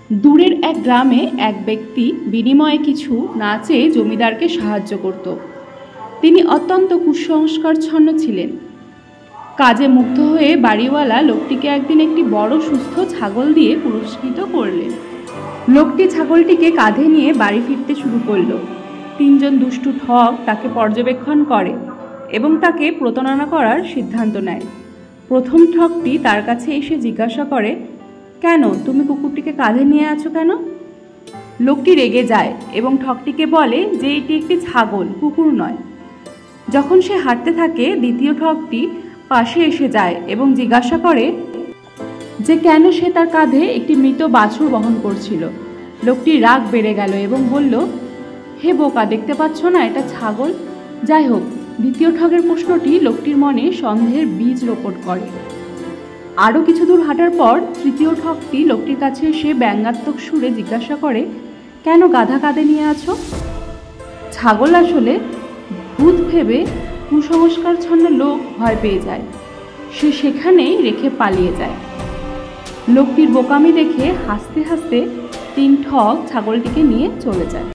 দূরের এক গ্রামে এক ব্যক্তি বিনিময়ে কিছু না চেয়ে জমিদারকে সাহায্য করত। তিনি অত্যন্ত কুসংস্কারচ্ছন্ন ছিলেন। কাজে মুগ্ধ হয়ে বাড়িওয়ালা লোকটিকে একদিন একটি বড় সুস্থ ছাগল দিয়ে পুরস্কৃত করলেন। লোকটি ছাগলটিকে কাঁধে নিয়ে বাড়ি ফিরতে শুরু করল। তিনজন দুষ্টু ঠগ তাকে পর্যবেক্ষণ করে এবং তাকে প্রতারণা করার সিদ্ধান্ত নেয়। প্রথম ঠগটি তার কাছে এসে জিজ্ঞাসা করে, কেন তুমি কুকুরটিকে কাঁধে নিয়ে আছো কেন? লোকটি রেগে যায় এবং ঠগটিকে বলে যে এটি একটি ছাগল, কুকুর নয়। যখন সে হাঁটতে থাকে, দ্বিতীয় ঠগটি পাশে এসে যায় এবং জিজ্ঞাসা করে যে কেন সে তার কাঁধে একটি মৃত বাছুর বহন করছিল। লোকটির রাগ বেড়ে গেল এবং বলল, হে বোকা, দেখতে পাচ্ছ না এটা ছাগল? যাই হোক, দ্বিতীয় ঠগের প্রশ্নটি লোকটির মনে সন্দেহের বীজ রোপণ করে। আরও কিছু দূর হাঁটার পর তৃতীয় ঠগটি লোকটির কাছে এসে ব্যঙ্গাত্মক সুরে জিজ্ঞাসা করে, কেন গাধা কাঁধে নিয়ে আছো? ছাগল আসলে ভূত ভেবে কুসংস্কারচ্ছন্ন লোক ভয় পেয়ে যায়। সে সেখানেই রেখে পালিয়ে যায়। লোকটির বোকামি দেখে হাসতে হাসতে তিন ঠগ ছাগলটিকে নিয়ে চলে যায়।